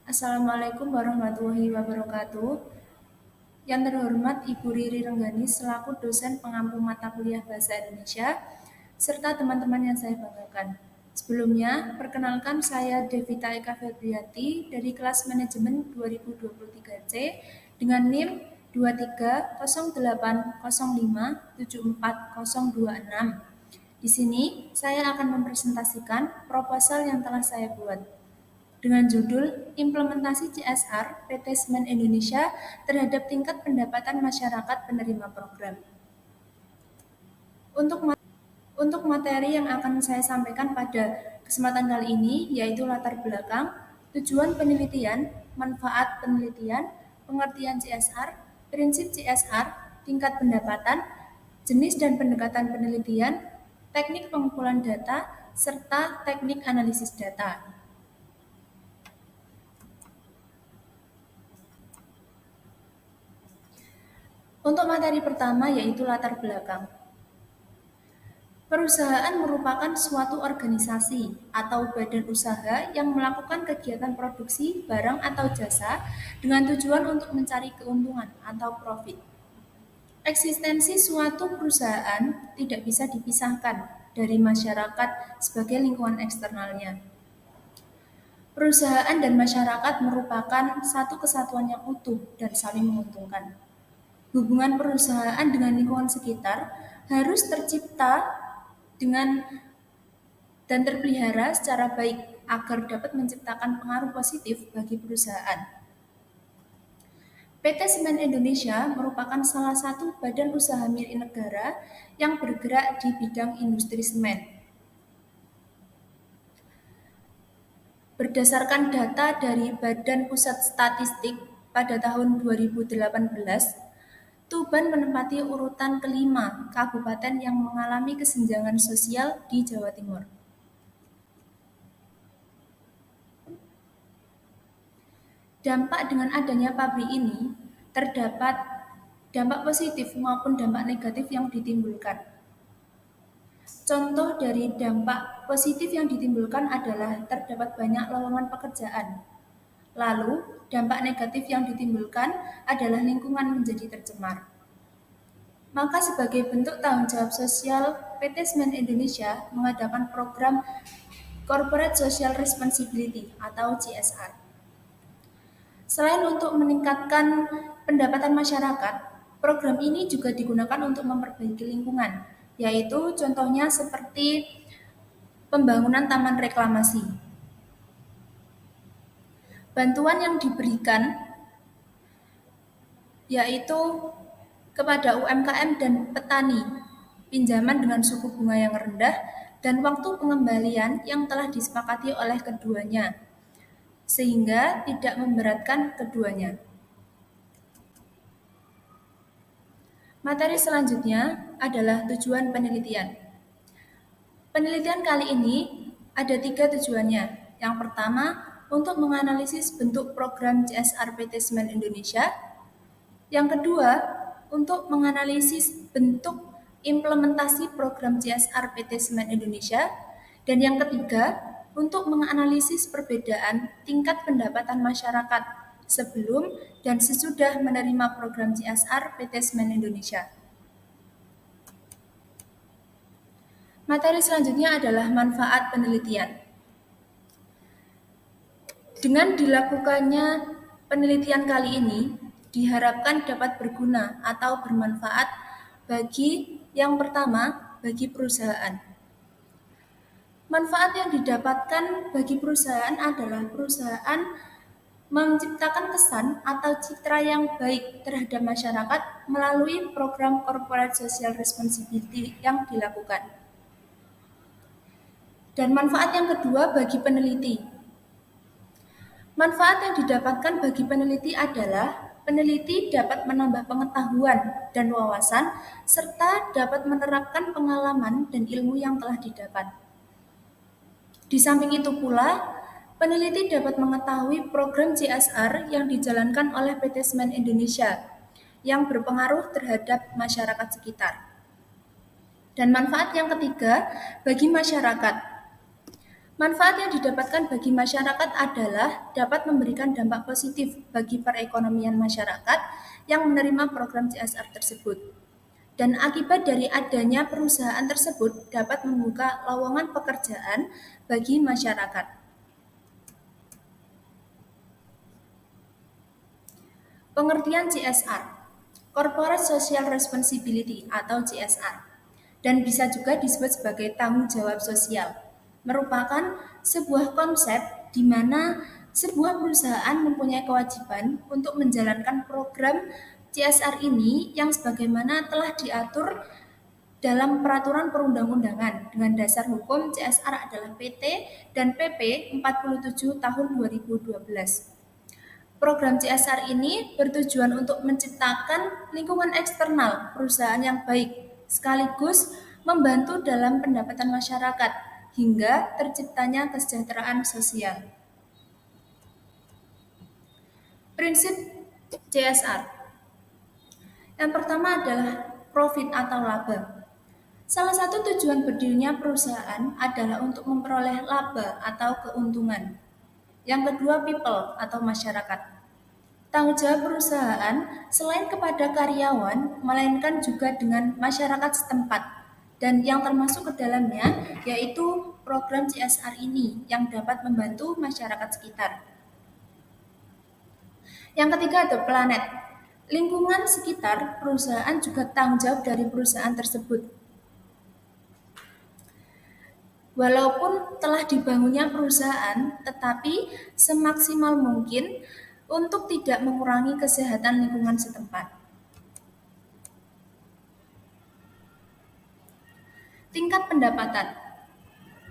Assalamualaikum warahmatullahi wabarakatuh. Yang terhormat Ibu Riri Renggani selaku dosen pengampu mata kuliah Bahasa Indonesia, serta teman-teman yang saya banggakan. Sebelumnya, perkenalkan saya Devita Eka Febriati dari kelas manajemen 2023C dengan NIM 230805740026. Di sini, saya akan mempresentasikan proposal yang telah saya buat dengan judul Implementasi CSR PT Semen Indonesia terhadap tingkat pendapatan masyarakat penerima program. Untuk materi yang akan saya sampaikan pada kesempatan kali ini yaitu latar belakang, tujuan penelitian, manfaat penelitian, pengertian CSR, prinsip CSR, tingkat pendapatan, jenis dan pendekatan penelitian, teknik pengumpulan data, serta teknik analisis data. Untuk materi pertama yaitu latar belakang. Perusahaan merupakan suatu organisasi atau badan usaha yang melakukan kegiatan produksi barang atau jasa dengan tujuan untuk mencari keuntungan atau profit. Eksistensi suatu perusahaan tidak bisa dipisahkan dari masyarakat sebagai lingkungan eksternalnya. Perusahaan dan masyarakat merupakan satu kesatuan yang utuh dan saling menguntungkan. Hubungan perusahaan dengan lingkungan sekitar harus tercipta dengan dan terpelihara secara baik agar dapat menciptakan pengaruh positif bagi perusahaan. PT Semen Indonesia merupakan salah satu badan usaha milik negara yang bergerak di bidang industri semen. Berdasarkan data dari Badan Pusat Statistik pada tahun 2018, Tuban menempati urutan kelima kabupaten yang mengalami kesenjangan sosial di Jawa Timur. Dampak dengan adanya pabrik ini, terdapat dampak positif maupun dampak negatif yang ditimbulkan. Contoh dari dampak positif yang ditimbulkan adalah terdapat banyak lowongan pekerjaan. Lalu, dampak negatif yang ditimbulkan adalah lingkungan menjadi tercemar. Maka sebagai bentuk tanggung jawab sosial, PT Semen Indonesia mengadakan program Corporate Social Responsibility atau CSR. Selain untuk meningkatkan pendapatan masyarakat, program ini juga digunakan untuk memperbaiki lingkungan, yaitu contohnya seperti pembangunan taman reklamasi. Bantuan yang diberikan yaitu kepada UMKM dan petani, pinjaman dengan suku bunga yang rendah, dan waktu pengembalian yang telah disepakati oleh keduanya, sehingga tidak memberatkan keduanya. Materi selanjutnya adalah tujuan penelitian. Penelitian kali ini ada 3 tujuannya. Yang pertama, untuk menganalisis bentuk program CSR PT Semen Indonesia. Yang kedua, untuk menganalisis bentuk implementasi program CSR PT Semen Indonesia. Dan yang ketiga, untuk menganalisis perbedaan tingkat pendapatan masyarakat sebelum dan sesudah menerima program CSR PT Semen Indonesia. Materi selanjutnya adalah manfaat penelitian. Dengan dilakukannya penelitian kali ini, diharapkan dapat berguna atau bermanfaat bagi yang pertama, bagi perusahaan. Manfaat yang didapatkan bagi perusahaan adalah perusahaan menciptakan kesan atau citra yang baik terhadap masyarakat melalui program Corporate Social Responsibility yang dilakukan. Dan manfaat yang kedua bagi peneliti. Manfaat yang didapatkan bagi peneliti adalah peneliti dapat menambah pengetahuan dan wawasan serta dapat menerapkan pengalaman dan ilmu yang telah didapat. Di samping itu pula, peneliti dapat mengetahui program CSR yang dijalankan oleh PT Semen Indonesia yang berpengaruh terhadap masyarakat sekitar. Dan manfaat yang ketiga bagi masyarakat. Manfaat yang didapatkan bagi masyarakat adalah dapat memberikan dampak positif bagi perekonomian masyarakat yang menerima program CSR tersebut. Dan akibat dari adanya perusahaan tersebut dapat membuka lowongan pekerjaan bagi masyarakat. Pengertian CSR, Corporate Social Responsibility atau CSR, dan bisa juga disebut sebagai tanggung jawab sosial, merupakan sebuah konsep di mana sebuah perusahaan mempunyai kewajiban untuk menjalankan program CSR ini yang sebagaimana telah diatur dalam peraturan perundang-undangan dengan dasar hukum CSR adalah PT dan PP 47 tahun 2012. Program CSR ini bertujuan untuk menciptakan lingkungan eksternal perusahaan yang baik, sekaligus membantu dalam pendapatan masyarakat hingga terciptanya kesejahteraan sosial. Prinsip CSR. Yang pertama adalah profit atau laba. Salah satu tujuan berdirinya perusahaan adalah untuk memperoleh laba atau keuntungan. Yang kedua, people atau masyarakat. Tanggung jawab perusahaan selain kepada karyawan, melainkan juga dengan masyarakat setempat. Dan yang termasuk ke dalamnya yaitu program CSR ini yang dapat membantu masyarakat sekitar. Yang ketiga ada planet. Lingkungan sekitar perusahaan juga tanggung jawab dari perusahaan tersebut. Walaupun telah dibangunnya perusahaan, tetapi semaksimal mungkin untuk tidak mengurangi kesehatan lingkungan setempat. Tingkat pendapatan.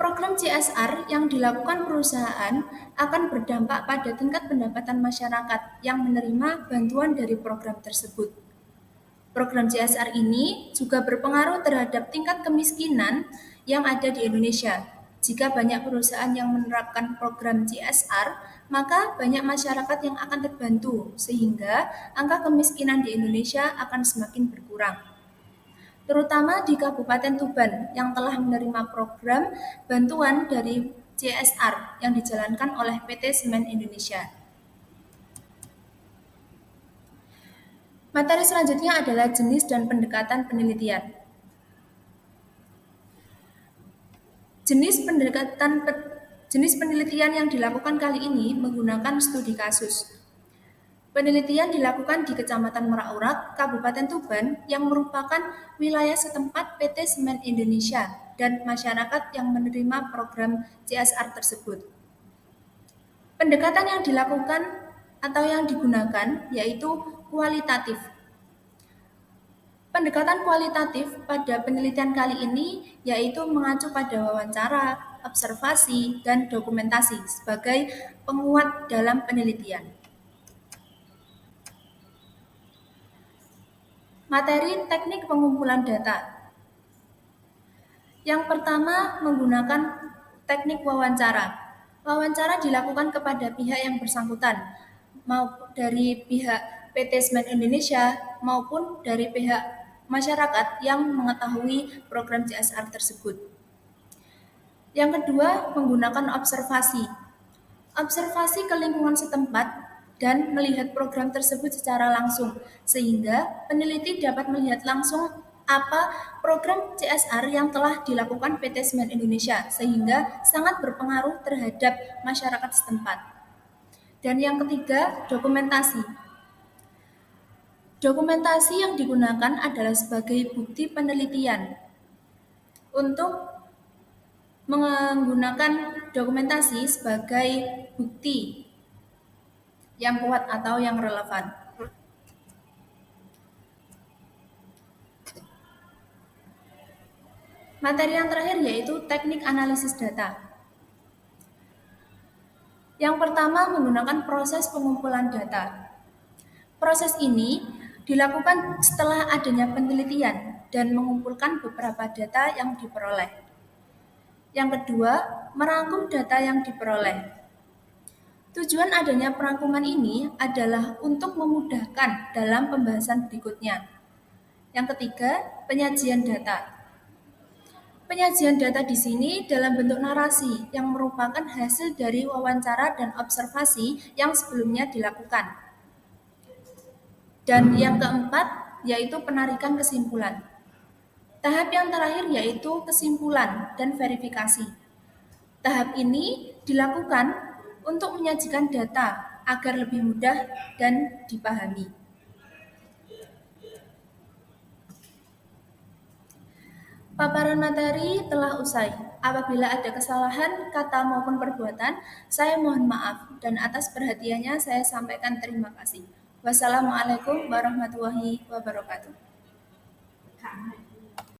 Program CSR yang dilakukan perusahaan akan berdampak pada tingkat pendapatan masyarakat yang menerima bantuan dari program tersebut. Program CSR ini juga berpengaruh terhadap tingkat kemiskinan yang ada di Indonesia. Jika banyak perusahaan yang menerapkan program CSR, maka banyak masyarakat yang akan terbantu, sehingga angka kemiskinan di Indonesia akan semakin berkurang. Terutama di Kabupaten Tuban yang telah menerima program bantuan dari CSR yang dijalankan oleh PT Semen Indonesia. Materi selanjutnya adalah jenis dan pendekatan penelitian. Jenis penelitian yang dilakukan kali ini menggunakan studi kasus. Penelitian dilakukan di Kecamatan Merak-Urak, Kabupaten Tuban, yang merupakan wilayah setempat PT Semen Indonesia dan masyarakat yang menerima program CSR tersebut. Pendekatan yang dilakukan atau yang digunakan yaitu kualitatif. Pendekatan kualitatif pada penelitian kali ini yaitu mengacu pada wawancara, observasi, dan dokumentasi sebagai penguat dalam penelitian. Materi teknik pengumpulan data. Yang pertama menggunakan teknik wawancara. Wawancara dilakukan kepada pihak yang bersangkutan, maupun dari pihak PT Semen Indonesia maupun dari pihak masyarakat yang mengetahui program CSR tersebut. Yang kedua, menggunakan observasi. Observasi ke lingkungan setempat dan melihat program tersebut secara langsung, sehingga peneliti dapat melihat langsung apa program CSR yang telah dilakukan PT Semen Indonesia, sehingga sangat berpengaruh terhadap masyarakat setempat. Dan yang ketiga, dokumentasi. Dokumentasi yang digunakan adalah sebagai bukti penelitian. Untuk menggunakan dokumentasi sebagai bukti yang kuat atau yang relevan. Materi yang terakhir yaitu teknik analisis data. Yang pertama menggunakan proses pengumpulan data. Proses ini dilakukan setelah adanya penelitian dan mengumpulkan beberapa data yang diperoleh. Yang kedua, merangkum data yang diperoleh. Tujuan adanya perangkuman ini adalah untuk memudahkan dalam pembahasan berikutnya. Yang ketiga, penyajian data. Penyajian data di sini dalam bentuk narasi yang merupakan hasil dari wawancara dan observasi yang sebelumnya dilakukan. Dan yang keempat yaitu penarikan kesimpulan. Tahap yang terakhir yaitu kesimpulan dan verifikasi. Tahap ini dilakukan untuk menyajikan data agar lebih mudah dan dipahami. Paparan materi telah usai. Apabila ada kesalahan kata maupun perbuatan, saya mohon maaf dan atas perhatiannya saya sampaikan terima kasih. Wassalamualaikum warahmatullahi wabarakatuh.